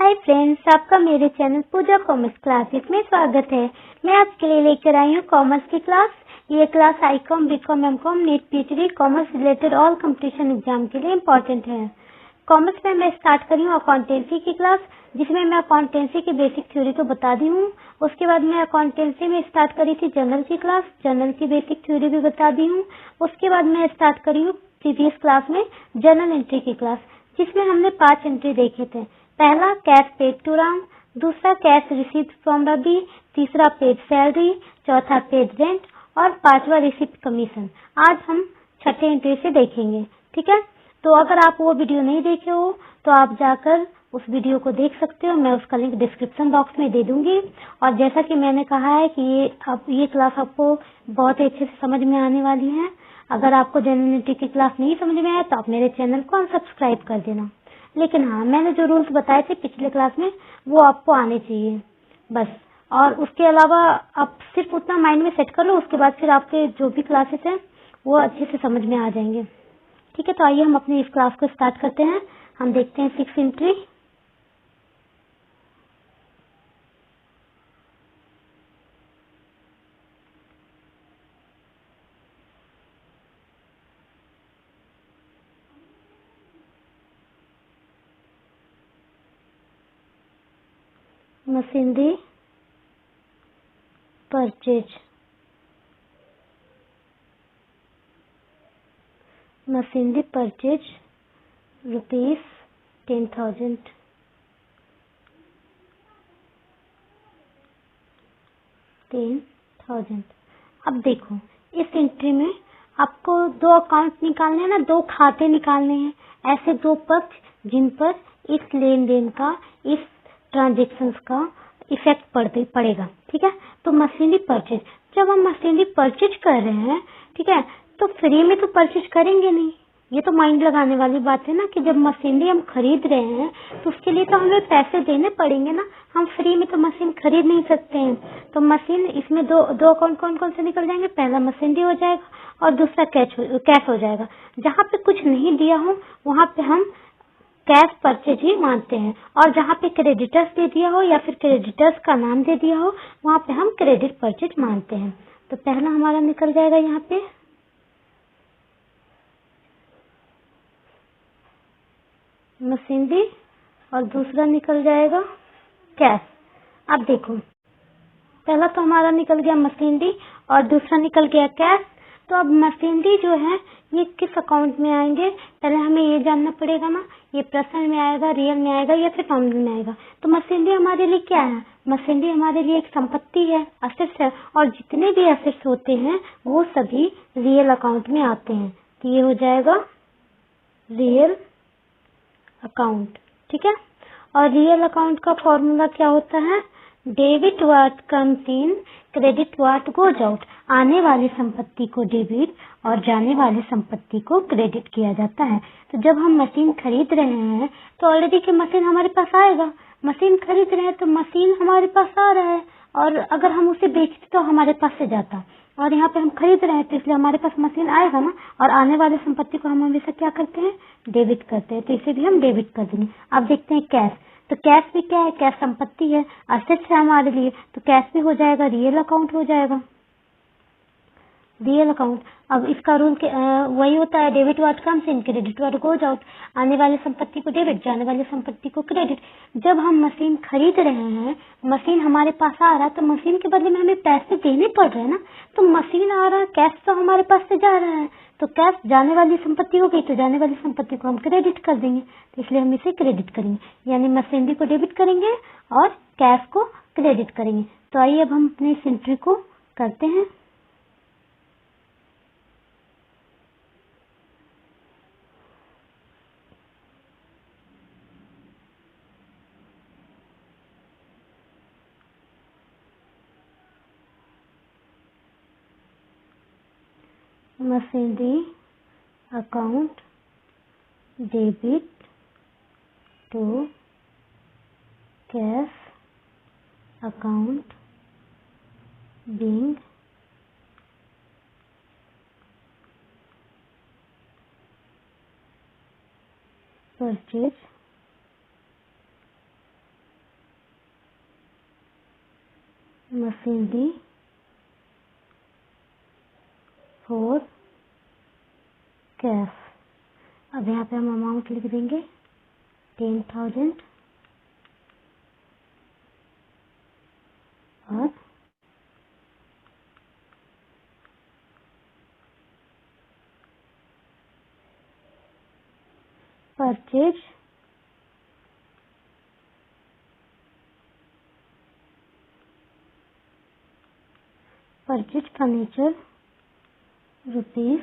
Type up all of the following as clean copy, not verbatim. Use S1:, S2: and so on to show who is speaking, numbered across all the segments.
S1: Hi friends, आपका मेरे channel पूजा commerce classes में स्वागत है। मैं आज के लिए लेकर आई हूँ कॉमर्स की क्लास। ये class ICom, BCom, MCom, NEET, PhD, commerce related all competition exam के लिए इम्पोर्टेंट है। कॉमर्स में मैं स्टार्ट करी हूँ अकाउंटेंसी की क्लास, जिसमें मैं अकाउंटेंसी की बेसिक थ्योरी को बता दी हूँ। उसके बाद मैं अकाउंटेंसी में स्टार्ट करी थी जनरल की क्लास, जनरल की बेसिक थ्योरी भी बता दी हूँ। उसके बाद मैं स्टार्ट करी हूँ प्रीवियस क्लास में जनरल एंट्री की क्लास, जिसमें हमने 5 एंट्री देखे थे। पहला कैश पेड टू राम, दूसरा कैश रिसीव्ड फ्रॉम रवि, तीसरा पेड सैलरी, चौथा पेड रेंट और पांचवा रिसीव्ड कमीशन। आज हम छठे एंट्री से देखेंगे, ठीक है। तो अगर आप वो वीडियो नहीं देखे हो तो आप जाकर उस वीडियो को देख सकते हो। मैं उसका लिंक डिस्क्रिप्शन बॉक्स में दे दूंगी। और जैसा कि मैंने कहा है कि ये क्लास आपको बहुत ही अच्छे से समझ में आने वाली है। अगर आपको जनरल एंट्री की क्लास नहीं समझ में आए तो आप मेरे चैनल को अनसब्सक्राइब कर देना। लेकिन हाँ, मैंने जो रूल्स बताए थे पिछले क्लास में वो आपको आने चाहिए बस। और उसके अलावा आप सिर्फ उतना माइंड में सेट कर लो, उसके बाद फिर आपके जो भी क्लासेस हैं वो अच्छे से समझ में आ जाएंगे, ठीक है। तो आइए हम अपनी इस क्लास को स्टार्ट करते हैं। हम देखते हैं 6 entry. Machinery purchase, machinery purchase rupees 10,000, 10,000। अब देखो, इस एंट्री में आपको 2 अकाउंट निकालने हैं ना, 2 खाते निकालने हैं। ऐसे 2 पक्ष जिन पर इस लेन देन का, इस ट्रांजेक्शन का इफेक्ट पड़ेगा, ठीक है। तो मशीनरी परचेज, जब हम मशीनरी परचेज कर रहे हैं, ठीक है, तो फ्री में तो परचेज करेंगे नहीं। ये तो माइंड लगाने वाली बात है ना कि जब मशीनरी हम खरीद रहे हैं तो उसके लिए तो हमें पैसे देने पड़ेंगे ना। हम फ्री में तो मशीन खरीद नहीं सकते हैं। तो मशीन, इसमें दो अकाउंट कौन कौन से निकल जाएंगे। पहला मशीनरी हो जाएगा और दूसरा कैश हो जाएगा। जहाँ पे कुछ नहीं दिया हो वहाँ पे हम कैश परचेज ही मानते हैं, और जहाँ पे क्रेडिटर्स दे दिया हो या फिर क्रेडिटर्स का नाम दे दिया हो वहाँ पे हम क्रेडिट परचेज मानते हैं। तो पहला हमारा निकल जाएगा यहाँ पे मशीनरी और दूसरा निकल जाएगा कैश। अब देखो, पहला तो हमारा निकल गया मशीनरी और दूसरा निकल गया कैश। तो अब मशीनरी जो है ये किस अकाउंट में आएंगे, पहले हमें ये जानना पड़ेगा ना। ये प्रेजेंट में आएगा, रियल में आएगा या फिर नॉमिनल में आएगा। तो मशीनरी हमारे लिए क्या है, मशीनरी हमारे लिए एक संपत्ति है, असेट्स है। और जितने भी असेट्स होते हैं वो सभी रियल अकाउंट में आते हैं। तो ये हो जाएगा रियल अकाउंट, ठीक है। और रियल अकाउंट का फॉर्मूला क्या होता है, debit what comes in, credit what goes out. आने वाली संपत्ति को डेबिट और जाने वाली संपत्ति को क्रेडिट किया जाता है। तो जब हम मशीन खरीद रहे हैं तो ऑलरेडी की मशीन हमारे पास आएगा। मशीन खरीद रहे हैं तो मशीन हमारे पास आ रहा है, और अगर हम उसे बेचते तो हमारे पास से जाता। और यहाँ पे हम खरीद रहे हैं तो इसलिए हमारे पास मशीन आएगा ना। और आने वाली संपत्ति को हम हमेशा क्या करते हैं, डेबिट करते हैं। तो इसे भी हम डेबिट कर देंगे। अब देखते हैं कैश। तो कैश भी क्या है, कैश संपत्ति है, असेट्स है हमारे लिए। तो कैश भी हो जाएगा, रियल अकाउंट हो जाएगा, रियल अकाउंट। अब इसका रूल वही होता है, debit what comes in, credit what goes out. आने वाली संपत्ति को डेबिट, जाने वाली संपत्ति को क्रेडिट। जब हम मशीन खरीद रहे हैं, मशीन हमारे पास आ रहा है, तो मशीन के बदले में हमें पैसे देने पड़ रहे हैं ना। तो मशीन आ रहा है, कैश तो हमारे पास से जा रहा है। तो कैश जाने वाली संपत्ति हो गई, तो जाने वाली संपत्ति को हम क्रेडिट कर देंगे। तो इसलिए हम इसे क्रेडिट करेंगे, यानी मशीनरी को डेबिट करेंगे और कैश को क्रेडिट करेंगे। तो आइए अब हम अपने इस एंट्री को करते हैं। Machinery account debit to cash account being purchase machinery for cash. अब यहाँ पे हम अमाउंट लिख देंगे 10,000 और परचेज फर्नीचर रुपीज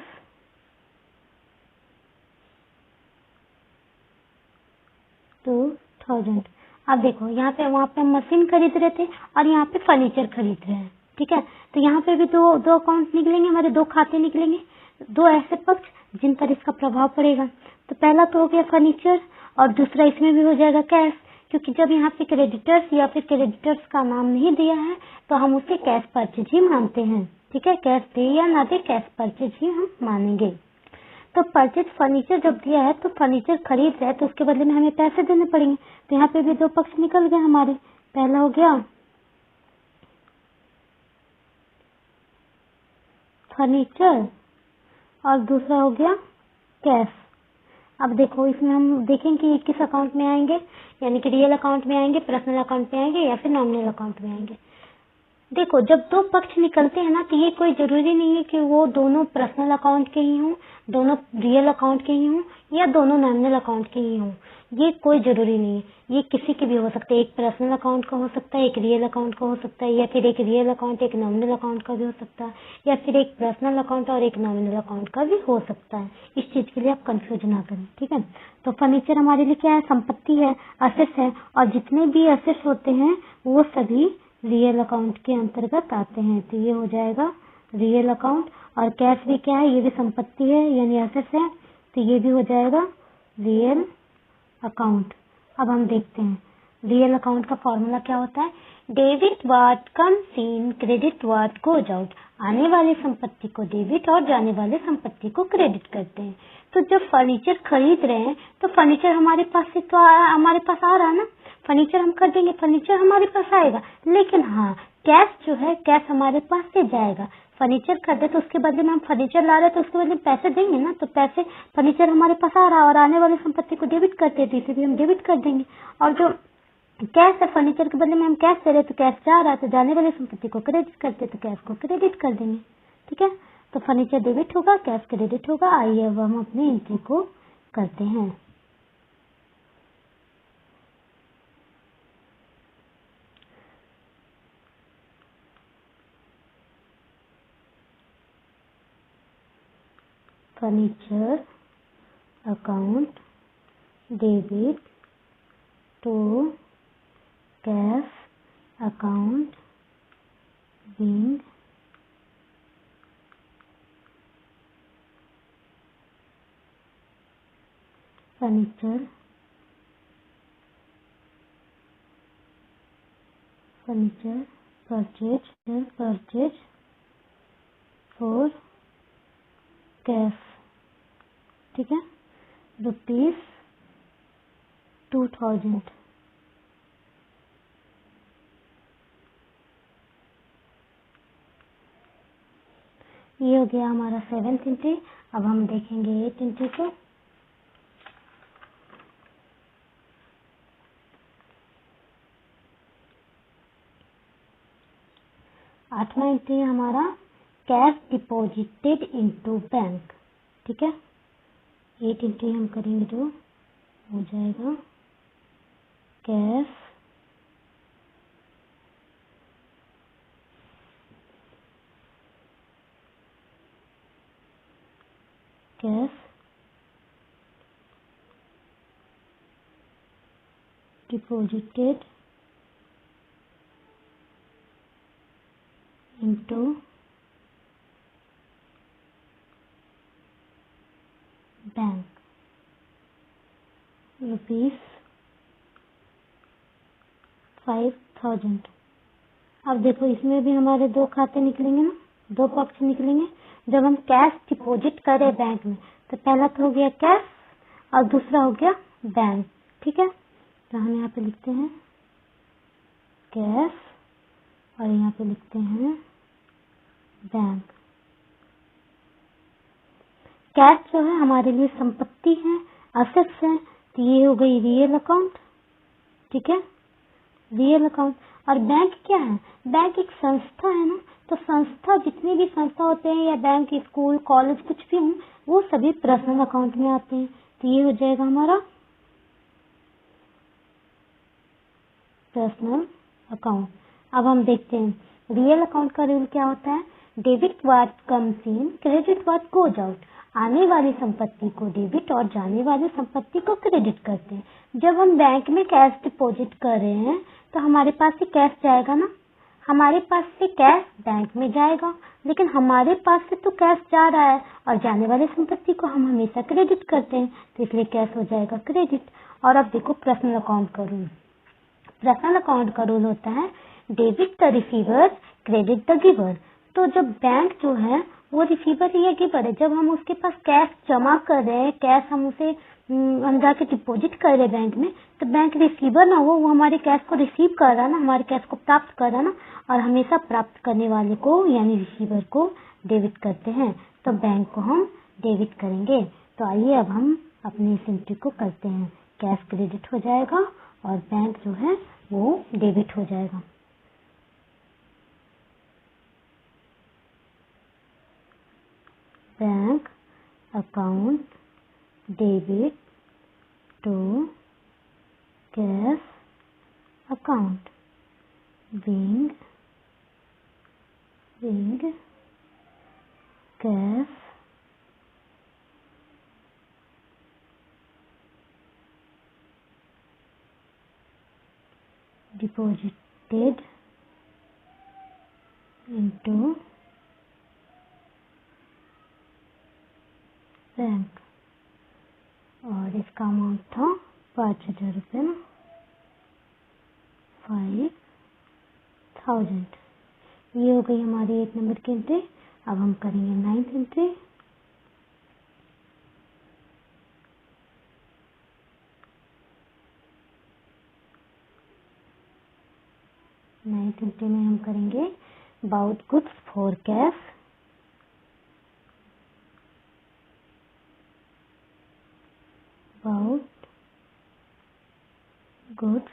S1: 2,000। अब देखो यहाँ पे वहाँ पे मशीन खरीद रहे थे और यहाँ पे फर्नीचर खरीद रहे हैं, ठीक है। तो यहाँ पे भी दो अकाउंट निकलेंगे, हमारे दो खाते निकलेंगे, दो ऐसे पक्ष जिन पर इसका प्रभाव पड़ेगा। तो पहला तो हो गया फर्नीचर और दूसरा इसमें भी हो जाएगा कैश, क्योंकि जब यहाँ पे क्रेडिटर्स या फिर क्रेडिटर्स का नाम नहीं दिया है तो हम उसे कैश परचेज ही मानते हैं, ठीक है। कैश दे या ना दे, कैश परचेज ही हम मानेंगे। तो परचेज फर्नीचर जब दिया है तो फर्नीचर खरीद रहे हैं तो उसके बदले में हमें पैसे देने पड़ेंगे। तो यहाँ पे भी दो पक्ष निकल गए हमारे, पहला हो गया फर्नीचर और दूसरा हो गया कैश। अब देखो इसमें हम देखेंगे कि किस अकाउंट में आएंगे, यानी कि रियल अकाउंट में आएंगे, पर्सनल अकाउंट में आएंगे या फिर नॉमिनल अकाउंट में आएंगे। देखो जब दो पक्ष निकलते हैं ना तो ये कोई जरूरी नहीं है कि वो दोनों पर्सनल अकाउंट के ही हों, दोनों रियल अकाउंट के ही हों या दोनों नॉमिनल अकाउंट के ही हों, ये कोई जरूरी नहीं है। ये किसी के भी हो सकते हैं, एक पर्सनल अकाउंट का हो सकता है, एक रियल अकाउंट का हो सकता है, या फिर एक रियल अकाउंट एक नॉमिनल अकाउंट का भी हो सकता है, या फिर एक पर्सनल अकाउंट और एक नॉमिनल अकाउंट का भी हो सकता है। इस चीज के लिए आप कंफ्यूज ना करें, ठीक है। तो फर्नीचर हमारे लिए क्या है, संपत्ति है, असेट्स है, और जितने भी असेट्स होते हैं वो सभी रियल अकाउंट के अंतर्गत आते हैं। तो ये हो जाएगा रियल अकाउंट। और कैश भी क्या है, ये भी संपत्ति है यानी एसेट्स है, तो ये भी हो जाएगा रियल अकाउंट। अब हम देखते हैं रियल अकाउंट का फॉर्मूला क्या होता है। Debit what comes in, credit what goes out. आने वाली संपत्ति को डेबिट और जाने वाले संपत्ति को क्रेडिट करते हैं। तो जब फर्नीचर खरीद रहे हैं तो फर्नीचर हमारे पास से तो हमारे पास आ रहा है ना, फर्नीचर हम खरीदेंगे, फर्नीचर हमारे पास आएगा। लेकिन हाँ, कैश जो है, कैश हमारे पास से जाएगा। फर्नीचर खरीदे तो उसके बदले में हम फर्नीचर ला रहे हैं तो उसके बदले में पैसे देंगे ना, तो पैसे फर्नीचर हमारे पास आ रहा है और आने वाली संपत्ति को डेबिट करते हैं, तो इसे भी हम डेबिट कर देंगे। और जो कैश है, फर्नीचर के बदले में हम कैश दे रहे हैं तो कैश जा रहा है, तो जाने वाली संपत्ति को क्रेडिट करते तो कैश को क्रेडिट कर देंगे, ठीक है। तो फर्नीचर डेबिट होगा, कैश क्रेडिट होगा। आइए अब हम अपनी एंट्री को करते हैं। Furniture account debit to cash account being furniture purchase for cash, ठीक है, ₹2,000। ये हो गया हमारा 7th एंट्री। अब हम देखेंगे 8th एंट्री को। आठवां एंट्री हमारा कैश डिपॉजिटेड इनटू बैंक, ठीक है। 8 एंट्री हम करेंगे तो हो जाएगा कैश डिपॉजिटेड इनटू बैंक ₹5,000। अब देखो इसमें भी हमारे दो खाते निकलेंगे ना, दो पक्ष निकलेंगे। जब हम कैश डिपॉजिट करें बैंक में तो पहला तो हो गया कैश और दूसरा हो गया बैंक, ठीक है। तो हम यहाँ पे लिखते हैं कैश और यहाँ पे लिखते हैं बैंक। कैश जो है हमारे लिए संपत्ति है, असेट्स है, तो ये हो गई रियल अकाउंट। ठीक है, रियल अकाउंट। और बैंक क्या है? बैंक एक संस्था है ना, तो संस्था, जितनी भी संस्था होते हैं या बैंक, स्कूल, कॉलेज, कुछ भी हो, वो सभी पर्सनल अकाउंट में आते हैं। तो ये हो जाएगा हमारा पर्सनल अकाउंट। अब हम देखते हैं रियल अकाउंट का रूल क्या होता है। Debit what comes in, credit what goes out. आने वाली संपत्ति को डेबिट और जाने वाली संपत्ति को क्रेडिट करते हैं। जब हम बैंक में कैश डिपॉजिट कर रहे हैं तो हमारे पास से कैश जाएगा ना, हमारे पास से कैश बैंक में जाएगा, लेकिन हमारे पास से तो कैश जा रहा है और जाने वाली संपत्ति को हम हमेशा क्रेडिट करते हैं, तो इसलिए कैश हो जाएगा क्रेडिट। और अब देखो पर्सनल अकाउंट का रूल। पर्सनल अकाउंट का रूल होता है debit the receiver, credit the giver. तो जब बैंक जो है वो रिसीवर या गिवर है, जब हम उसके पास कैश जमा कर रहे हैं, कैश हम उसे हम जाके डिपॉजिट कर रहे हैं बैंक में, तो बैंक रिसीवर ना हो, वो हमारे कैश को रिसीव कर रहा ना, हमारे कैश को प्राप्त कर रहा ना, और हमेशा प्राप्त करने वाले को यानी रिसीवर को डेबिट करते हैं। तो बैंक को हम डेबिट करेंगे। तो आइए अब हम अपनी इस एंट्री को करते हैं। कैश क्रेडिट हो जाएगा और बैंक जो है वो डेबिट हो जाएगा। Bank account debit to cash account, being cash deposited into bank. और इसका अमाउंट था 5,000 रुपये ना, 5,000। ये हो गई हमारी 8 नंबर की एंट्री। अब हम करेंगे 9th एंट्री। नाइन्थ एंट्री में हम करेंगे bought goods for cash, bought goods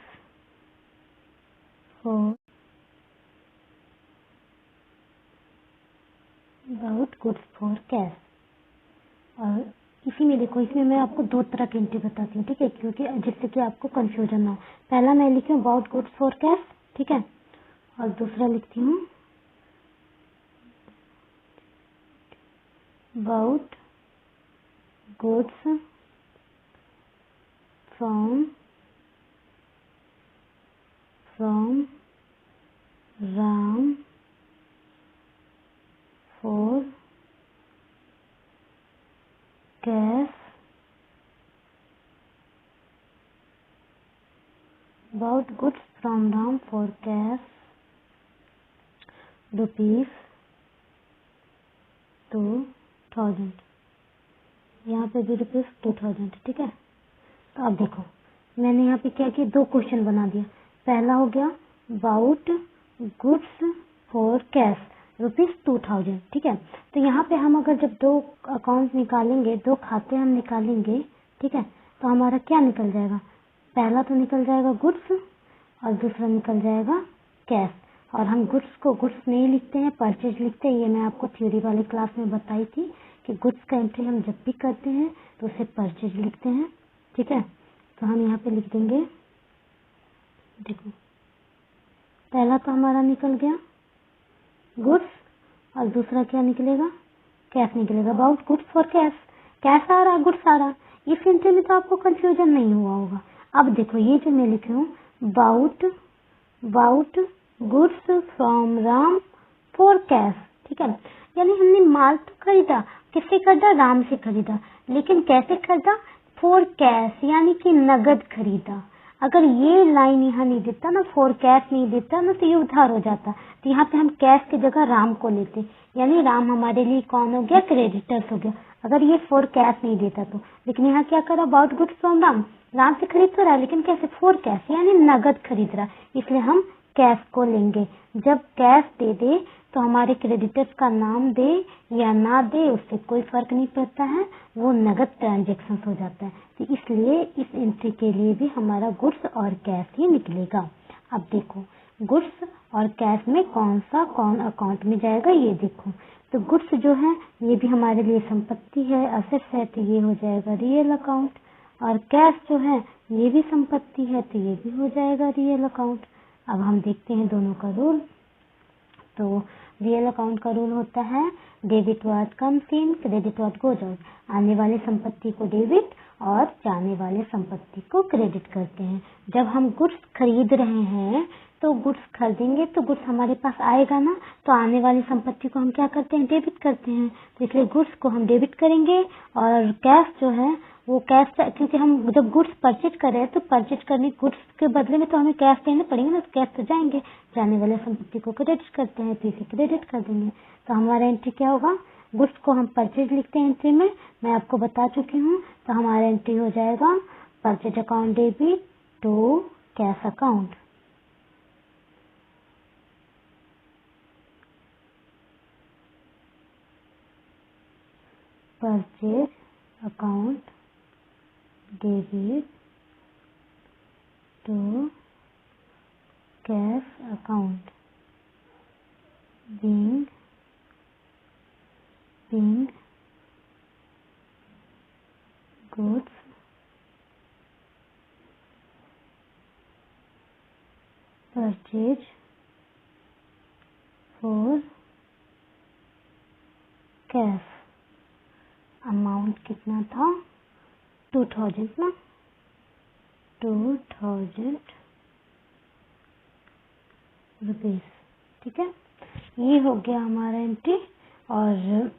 S1: for cash. और इसी में देखो, इसमें मैं आपको 2 तरह की एंट्री बताती हूँ, ठीक है, क्योंकि जिससे कि आपको कंफ्यूजन ना हो। पहला मैं लिखी हूँ बाउट गुड्स फॉर कैश, ठीक है, और दूसरा लिखती हूँ bought goods from Ram for cash, bought goods from Ram for cash ₹2,000। यहाँ पे भी ₹2,000, ठीक है। तो अब देखो मैंने यहाँ पे क्या किया, 2 क्वेश्चन बना दिया। पहला हो गया बाउट गुड्स फॉर कैश ₹2,000, ठीक है। तो यहाँ पे हम अगर जब 2 अकाउंट निकालेंगे, 2 खाते हम निकालेंगे, ठीक है, तो हमारा क्या निकल जाएगा, पहला तो निकल जाएगा गुड्स और दूसरा निकल जाएगा कैश। और हम गुड्स को गुड्स नहीं लिखते हैं, परचेज लिखते हैं। ये मैं आपको थ्योरी वाली क्लास में बताई थी कि गुड्स का एंट्री हम जब भी करते हैं तो उसे परचेज लिखते हैं, ठीक है। तो हम यहाँ पे लिख देंगे, देखो पहला तो हमारा निकल गया गुड्स और दूसरा क्या निकलेगा, कैश निकलेगा। About goods for cash, cash आ रहा, गुड्स आ रहा। इस एंट्री में तो आपको कंफ्यूजन नहीं हुआ होगा। अब देखो ये जो मैं लिख रही हूँ bought goods from Ram for cash, ठीक है, यानी हमने माल तो खरीदा, किससे खरीदा, राम से खरीदा, लेकिन कैसे खरीदा, फॉर कैश, यानी कि नगद खरीदा। अगर ये लाइन यहाँ नहीं देता ना, फॉर कैश नहीं देता ना, तो ये उधार हो जाता। तो यहाँ पे हम कैश की जगह राम को लेते, यानी राम हमारे लिए कौन हो गया, क्रेडिटर्स हो गया, अगर ये फॉर कैश नहीं देता तो। लेकिन यहाँ क्या करा, about goods from Ram, Ram से खरीद तो रहा है लेकिन कैसे, फॉर कैश, यानी नगद खरीद रहा, इसलिए हम कैश को लेंगे। जब कैश दे दे तो हमारे क्रेडिटर्स का नाम दे या ना दे उससे कोई फर्क नहीं पड़ता है, वो नगद ट्रांजेक्शन हो जाता है। तो इसलिए इस एंट्री के लिए भी हमारा गुड्स और कैश ही निकलेगा। अब देखो गुड्स और कैश में कौन अकाउंट में जाएगा, ये देखो। तो गुड्स जो है ये भी हमारे लिए संपत्ति है, असेट्स है, तो ये हो जाएगा रियल अकाउंट। और कैश जो है ये भी संपत्ति है, तो ये भी हो जाएगा रियल अकाउंट। अब हम देखते हैं दोनों का रूल। तो रियल अकाउंट का रूल होता है debit what comes in, credit what goes out. आने वाली संपत्ति को डेबिट और जाने वाले संपत्ति को क्रेडिट करते हैं। जब हम गुड्स खरीद रहे हैं तो गुड्स खरीदेंगे तो गुड्स हमारे पास आएगा ना, तो आने वाली संपत्ति को हम क्या करते हैं, डेबिट करते हैं। तो इसलिए गुड्स को हम डेबिट करेंगे और कैश जो है वो कैश, क्योंकि हम जब गुड्स परचेज कर रहे हैं तो परचेज करने गुड्स के बदले में तो हमें कैश देने पड़ेंगे ना, तो कैश तो जाएंगे, जाने वाले संपत्ति को क्रेडिट करते हैं, तो इसे क्रेडिट कर देंगे। तो हमारा एंट्री क्या होगा, गुड्स को हम परचेज लिखते हैं एंट्री में, मैं आपको बता चुकी हूँ। तो हमारा एंट्री हो जाएगा purchase account debit to cash account. Purchase account debit to cash account being goods purchase for cash. Amount कितना था, 2000 ना, 2000 रुपीज। ठीक है, ये हो गया हमारा एंट्री। और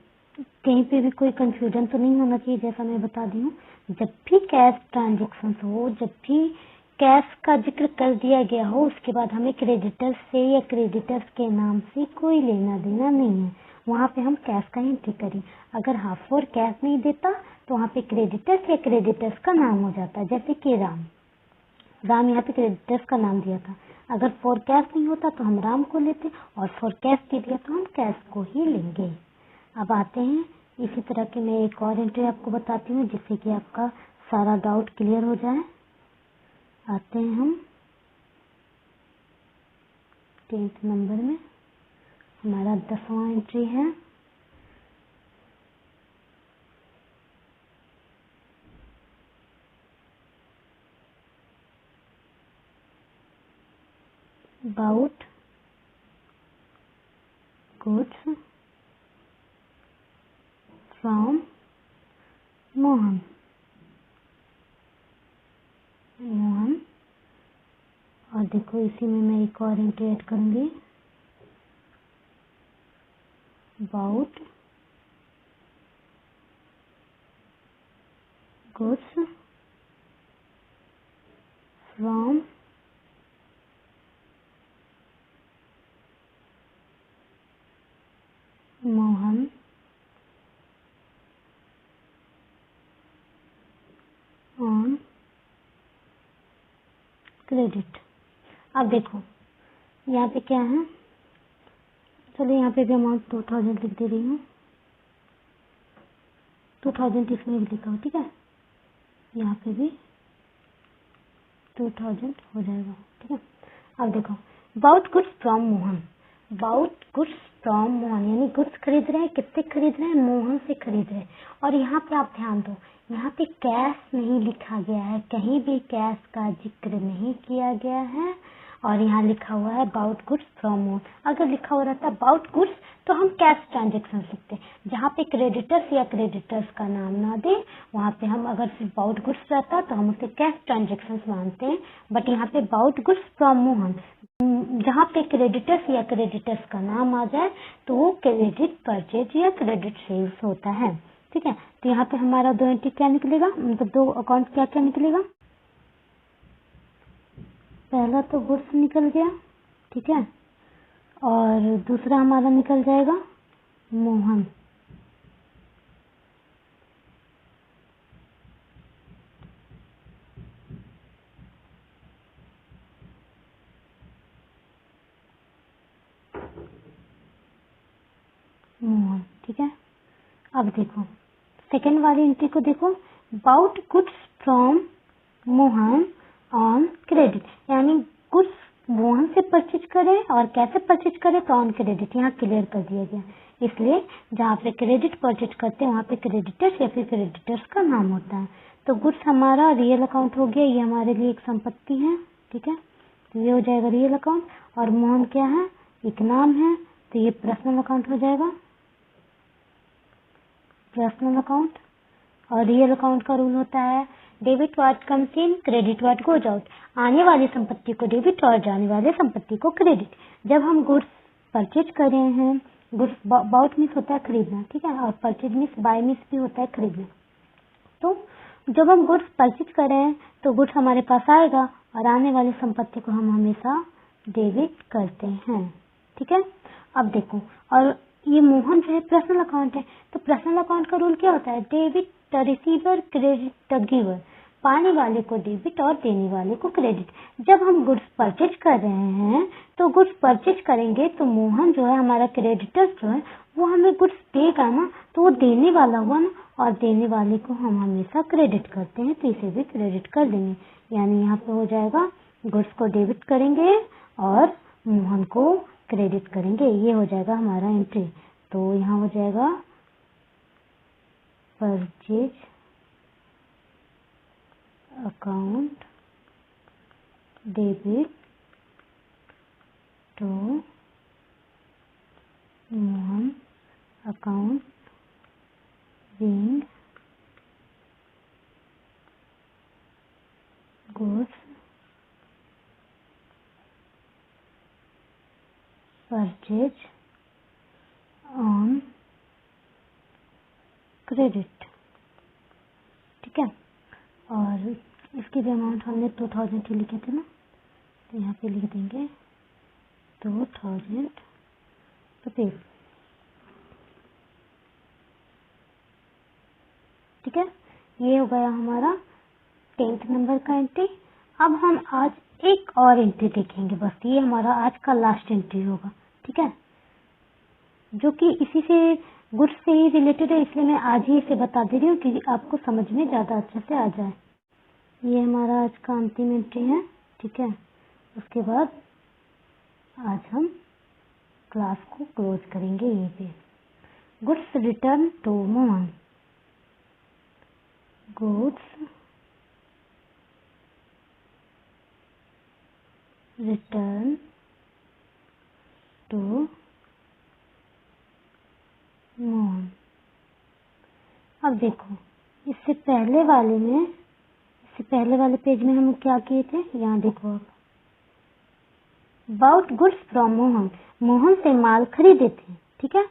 S1: कहीं पे भी कोई कंफ्यूजन तो नहीं होना चाहिए, जैसा मैं बता दी हूँ। जब भी कैश ट्रांजेक्शन हो, जब भी कैश का जिक्र कर दिया गया हो, उसके बाद हमें क्रेडिटर्स से या क्रेडिटर्स के नाम से कोई लेना देना नहीं है। वहाँ पे हम कैश का एंट्री करें। अगर हाफ और कैश नहीं देता तो वहाँ पे क्रेडिटर्स या क्रेडिटर्स का नाम हो जाता है, जैसे कि राम यहाँ पे क्रेडिटर्स का नाम दिया था। अगर फॉर कैश नहीं होता तो हम राम को लेते, और फॉर कैश दे दिया तो हम कैश को ही लेंगे। अब आते हैं, इसी तरह की मैं एक और एंट्री आपको बताती हूँ जिससे कि आपका सारा डाउट क्लियर हो जाए। आते हैं हम 10th नंबर में, हमारा 10वां एंट्री है about goods from मोहन। और देखो इसी में मैं एक और एंट्री ऐड करूंगी, about goods from Mohan on credit. अब देखो यहाँ पे क्या है, चलो यहाँ पे भी अमाउंट 2000 लिख दे रही हूँ, 2000 इसमें भी लिखा हो, ठीक है, यहाँ पे भी 2000 हो जाएगा। ठीक है, अब देखो bought goods from Mohan, bought goods from Mohan यानी गुड्स खरीद रहे हैं, कितने खरीद रहे हैं, मोहन से खरीद रहे हैं। और यहाँ पे आप ध्यान दो, यहाँ पे कैश नहीं लिखा गया है, कहीं भी कैश का जिक्र नहीं किया गया है, और यहाँ लिखा हुआ है बाउट गुड्स फ्रॉम मोहन। अगर लिखा हुआ रहता बाउट गुड्स तो हम कैश ट्रांजेक्शन लिखते, जहाँ पे क्रेडिटर्स या क्रेडिटर्स का नाम ना दे वहाँ पे हम, अगर सिर्फ बाउट गुड्स रहता तो हम उसे कैश ट्रांजेक्शन मानते हैं। बट यहाँ पे बाउट गुड्स फ्रॉम मोहन, जहाँ पे क्रेडिटर्स या क्रेडिटर्स का नाम आ जाए तो वो क्रेडिट परचेज या क्रेडिट सेल्स होता है। ठीक है, तो यहाँ पे हमारा दो एंट्री क्या निकलेगा, मतलब दो अकाउंट क्या क्या निकलेगा। पहला तो गुड्स निकल गया, ठीक है, और दूसरा हमारा निकल जाएगा मोहन। ठीक है। अब देखो सेकेंड वाली एंट्री को देखो, bought goods from Mohan on credit, यानी गुड्स मोहन से परचेज करें और कैसे परचेज करें तो ऑन क्रेडिट, यहाँ क्लियर कर दिया गया। इसलिए जहाँ पे क्रेडिट परचेज करते हैं वहाँ पे क्रेडिटर्स या फिर क्रेडिटर्स का नाम होता है। तो गुड्स हमारा रियल अकाउंट हो गया, ये हमारे लिए एक संपत्ति है, ठीक है, तो ये हो जाएगा रियल अकाउंट। और मोहन क्या है, एक नाम है, तो ये पर्सनल अकाउंट हो जाएगा, पर्सनल अकाउंट। और रियल अकाउंट का रूल होता है debit what comes in, credit what goes out. आने वाली संपत्ति को डेबिट और जाने वाले संपत्ति को क्रेडिट। जब हम गुड्स परचेज कर रहे हैं, गुड्स बाउट मीन्स होता है खरीदना, ठीक है, और परचेज मीन्स बाय मीन्स भी होता है खरीदना। तो जब हम गुड्स परचेज कर रहे हैं तो गुड्स हमारे पास आएगा और आने वाली संपत्ति को हम हमेशा डेबिट करते हैं, ठीक है। अब देखो, और ये मोहन जो है पर्सनल अकाउंट है, तो पर्सनल अकाउंट का रूल क्या होता है, debit the receiver credit the giver, पाने वाले को डेबिट और देने वाले को क्रेडिट। जब हम गुड्स परचेज कर रहे हैं तो गुड्स परचेज करेंगे तो मोहन जो है हमारा क्रेडिटर जो है वो हमें गुड्स देगा ना, तो वो देने वाला हुआ ना, और देने वाले को हम हमेशा क्रेडिट करते हैं, तो इसे भी क्रेडिट कर देंगे। यानी यहाँ पे हो जाएगा गुड्स को डेबिट करेंगे और मोहन को क्रेडिट करेंगे, ये हो जाएगा हमारा एंट्री। तो यहाँ हो जाएगा purchase account debit to Mohan account being goods purchased on credit, ठीक है। और इसकी भी अमाउंट हमने 2000 ही लिखे थे ना, तो यहाँ पे लिख देंगे 2000 रुपीज, ठीक है। ये हो गया हमारा 10th नंबर का एंट्री। अब हम आज एक और एंट्री देखेंगे, बस ये हमारा आज का लास्ट एंट्री होगा, ठीक है, जो कि इसी से गुड्स से ही रिलेटेड है, इसलिए मैं आज ही इसे बता दे रही हूँ कि आपको समझ में ज्यादा अच्छे से आ जाए। ये हमारा आज का अंतिम एंट्री है, ठीक है। उसके बाद आज हम क्लास को क्लोज करेंगे यहीं पे। Goods return to Mohan, goods return to Mohan. अब देखो इससे पहले वाले पेज में हम क्या किए थे, यहाँ देखो आप, about goods from Mohan, Mohan से माल खरीदे थे, ठीक है,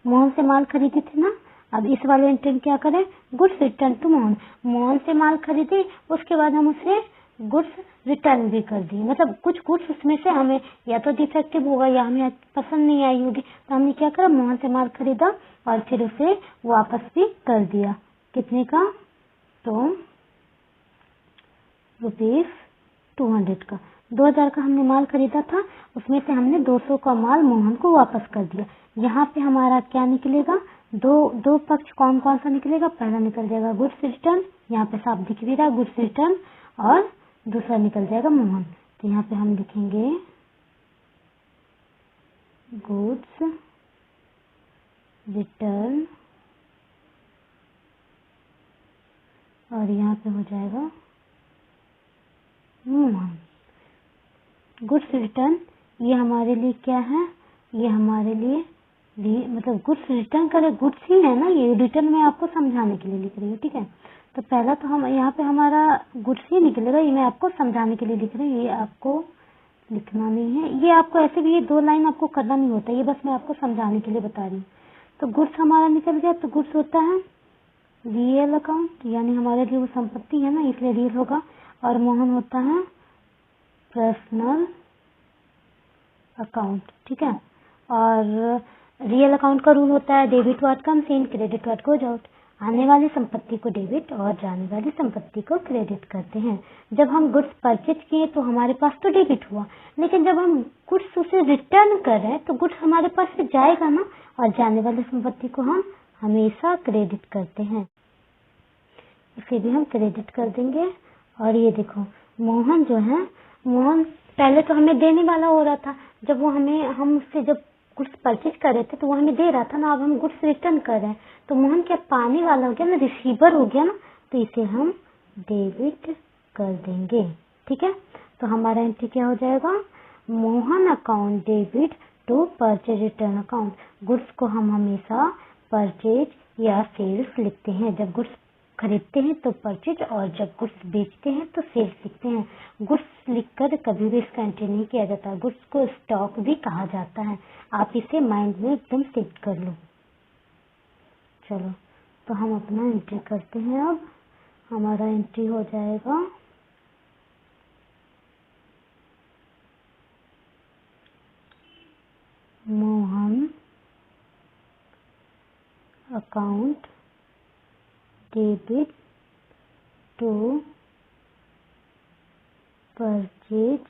S1: मोहन से माल खरीदे थे ना। अब इस वाले एंट्री में क्या करें, goods return to Mohan, Mohan से माल खरीदे, उसके बाद हम उसे गुड्स रिटर्न भी कर दिए, मतलब कुछ गुड्स उसमें से हमें या तो डिफेक्टिव होगा या हमें पसंद नहीं आई होगी, तो हमने क्या करा, मोहन से माल खरीदा और फिर उसे वापस भी कर दिया। कितने का, तो ₹200 का, 2000 का हमने माल खरीदा था, उसमें से हमने 200 का माल मोहन को वापस कर दिया। यहाँ पे हमारा क्या निकलेगा, दो पक्ष कौन कौन सा निकलेगा, पहला निकल जाएगा गुड्स रिटर्न, यहाँ पे साफ दिख भी रहा है गुड्स रिटर्न, और दूसरा निकल जाएगा मोहन। तो यहाँ पे हम लिखेंगे गुड्स रिटर्न, और यहाँ पे हो जाएगा मोहन। गुड्स रिटर्न ये हमारे लिए क्या है, ये हमारे लिए मतलब गुड्स रिटर्न करे, गुड्स ही है ना, ये रिटर्न में आपको समझाने के लिए लिख रही हूँ, ठीक है। तो पहला तो हम यहाँ पे हमारा गुड्स ही निकलेगा, ये मैं आपको समझाने के लिए लिख रही हूँ, ये आपको लिखना नहीं है, ये आपको ऐसे भी ये 2 लाइन आपको करना नहीं होता, ये बस मैं आपको समझाने के लिए बता रही हूँ। तो गुड्स हमारा निकल गया, तो गुड्स होता है रियल अकाउंट, यानी हमारे लिए वो संपत्ति है ना, इसलिए रियल होगा, और मोहन होता है पर्सनल अकाउंट, ठीक है। और रियल अकाउंट का रूल होता है debit what comes in, credit what goes out. आने वाली संपत्ति को डेबिट और जाने वाली संपत्ति को क्रेडिट करते हैं। जब हम गुड्स परचेज किए तो हमारे पास तो डेबिट हुआ, लेकिन जब हम गुड्स उसे रिटर्न कर रहे हैं तो गुड्स हमारे पास से जाएगा ना, और जाने वाली संपत्ति को हम हमेशा क्रेडिट करते हैं। इसे भी हम क्रेडिट कर देंगे। और ये देखो, मोहन जो है, मोहन पहले तो हमें देने वाला हो रहा था, जब वो हम उससे जब गुड्स परचेज कर रहे थे तो वो हमें दे रहा था ना, अब हम गुड्स रिटर्न कर रहे हैं तो मोहन क्या पाने वाला हो गया ना, रिसीवर हो गया ना, तो इसे हम डेबिट कर देंगे। ठीक है, तो हमारा एंट्री क्या हो जाएगा, Mohan account debit to purchase return account. Goods को हम हमेशा परचेज या सेल्स लिखते हैं। जब गुड्स खरीदते हैं तो परचेज, और जब गुड्स बेचते हैं तो सेल्स लिखते हैं। गुड्स लिखकर कभी भी इसका एंट्री नहीं किया जाता। गुड्स को स्टॉक भी कहा जाता है। आप इसे माइंड में एकदम सेट कर लो। चलो, तो हम अपना एंट्री करते हैं। अब हमारा एंट्री हो जाएगा Mohan account debit to purchase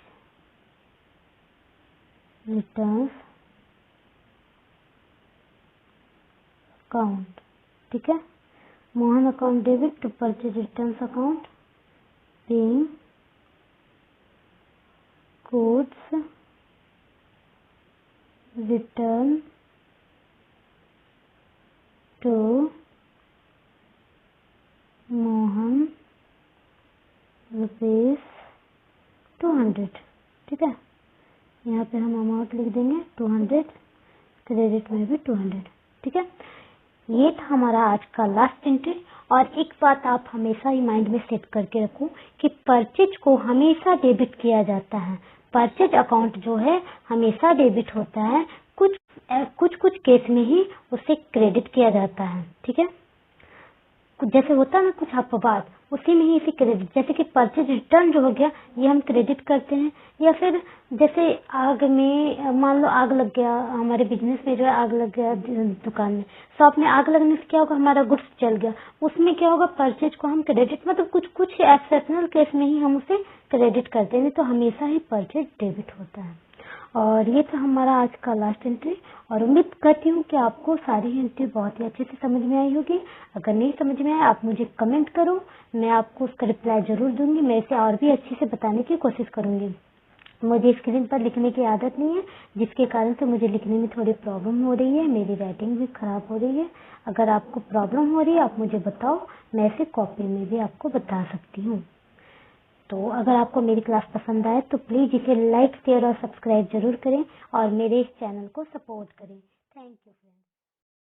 S1: returns account. ठीक है, Mohan account debit to purchase returns account being goods return to Mohan rupees 200। ठीक है, यहाँ पे हम अमाउंट लिख देंगे 200, क्रेडिट में भी 200। ठीक है, ये था हमारा आज का लास्ट एंट्री। और एक बात आप हमेशा ही माइंड में सेट करके रखो कि परचेज को हमेशा डेबिट किया जाता है। परचेज अकाउंट जो है हमेशा डेबिट होता है, कुछ केस में ही उसे क्रेडिट किया जाता है। ठीक है, जैसे होता है ना कुछ अपवाद, उसी में ही इसे क्रेडिट, जैसे कि परचेज रिटर्न जो हो गया ये हम क्रेडिट करते हैं। या फिर जैसे आग में, मान लो आग लग गया, हमारे बिजनेस में जो है आग लग गया, दुकान में, शॉप में आग लगने से क्या होगा, हमारा गुड्स जल गया, उसमें क्या होगा, परचेज को हम क्रेडिट, मतलब कुछ एक्सेप्शनल केस में ही हम उसे क्रेडिट करते हैं, तो हमेशा ही परचेज डेबिट होता है। और ये था हमारा आज का लास्ट एंट्री। और उम्मीद करती हूँ कि आपको सारी एंट्री बहुत ही अच्छे से समझ में आई होगी। अगर नहीं समझ में आए आप मुझे कमेंट करो, मैं आपको उसका रिप्लाई जरूर दूंगी। मैं इसे और भी अच्छे से बताने की कोशिश करूंगी। मुझे स्क्रीन पर लिखने की आदत नहीं है, जिसके कारण से मुझे लिखने में थोड़ी प्रॉब्लम हो रही है, मेरी राइटिंग भी खराब हो रही है। अगर आपको प्रॉब्लम हो रही है आप मुझे बताओ, मैं इसे कॉपी में भी आपको बता सकती हूँ। तो अगर आपको मेरी क्लास पसंद आए तो प्लीज इसे लाइक, शेयर और सब्सक्राइब जरूर करें और मेरे इस चैनल को सपोर्ट करें। Thank you friends.